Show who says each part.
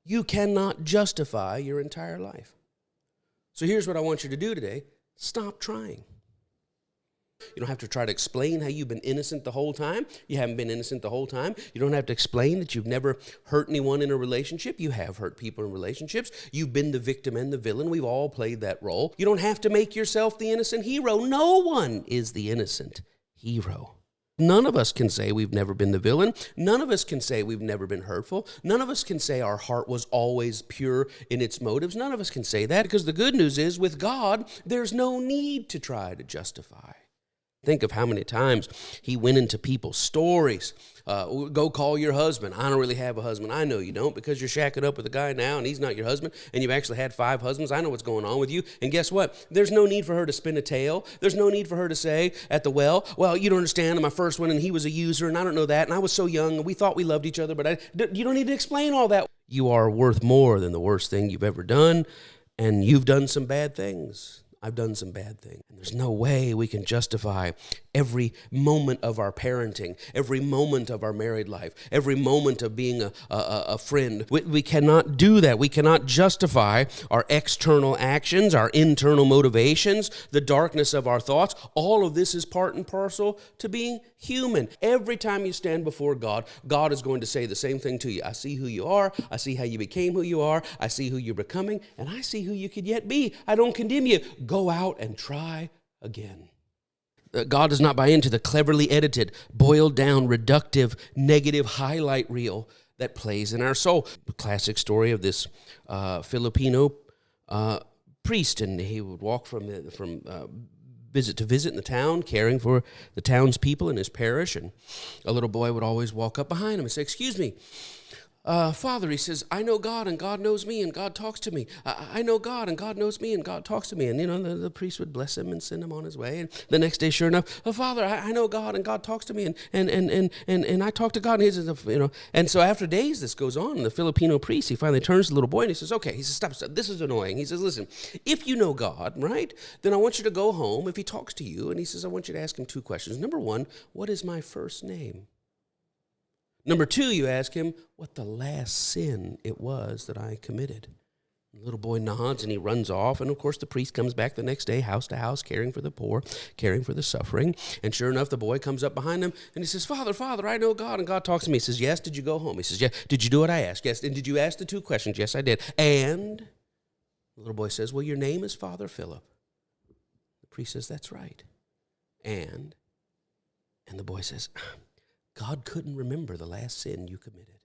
Speaker 1: You cannot justify your entire life. So here's what I want you to do today. Stop trying. You don't have to try to explain how you've been innocent the whole time. You haven't been innocent the whole time. You don't have to explain that you've never hurt anyone in a relationship. You have hurt people in relationships. You've been the victim and the villain. We've all played that role. You don't have to make yourself the innocent hero. No one is the innocent hero. None of us can say we've never been the villain. None of us can say we've never been hurtful. None of us can say our heart was always pure in its motives. None of us can say that, because the good news is with God, there's no need to try to justify. Think of how many times he went into people's stories. Go call your husband. I don't really have a husband. I know you don't, because you're shacking up with a guy now and he's not your husband, and you've actually had 5 husbands. I know what's going on with you. And guess what? There's no need for her to spin a tale. There's no need for her to say at the well, you don't understand, my first one, and he was a user, and I don't know that, and I was so young, and we thought we loved each other, but you don't need to explain all that. You are worth more than the worst thing you've ever done, and you've done some bad things. I've done some bad things. And there's no way we can justify every moment of our parenting, every moment of our married life, every moment of being a friend. We cannot do that. We cannot justify our external actions, our internal motivations, the darkness of our thoughts. All of this is part and parcel to being human. Every time you stand before God, God is going to say the same thing to you. I see who you are. I see how you became who you are. I see who you're becoming. And I see who you could yet be. I don't condemn you. Go out and try again. God does not buy into the cleverly edited, boiled down, reductive, negative highlight reel that plays in our soul. The classic story of this Filipino priest, and he would walk from visit to visit in the town, caring for the townspeople in his parish, and a little boy would always walk up behind him and say, "Excuse me, Father," he says, "I know God and God knows me and God talks to me. I know God and God knows me and God talks to me." And, the priest would bless him and send him on his way. And the next day, sure enough, "Father, I know God and God talks to me and I talk to God." And he says, And so after days, this goes on. And the Filipino priest, he finally turns to the little boy and he says, "Okay," he says, stop. This is annoying. He says, "Listen, if you know God, right, then I want you to go home if he talks to you." And he says, "I want you to ask him 2 questions. Number 1, what is my first name? Number 2, you ask him what the last sin it was that I committed." The little boy nods and he runs off. And of course, the priest comes back the next day, house to house, caring for the poor, caring for the suffering. And sure enough, the boy comes up behind him and he says, Father, I know God and God talks to me." He says, "Yes, did you go home?" He says, "Yes." "Did you do what I asked?" "Yes." "And did you ask the 2 questions?" "Yes, I did." "And?" The little boy says, "Well, your name is Father Philip." The priest says, "That's right." And the boy says, "God couldn't remember the last sin you committed."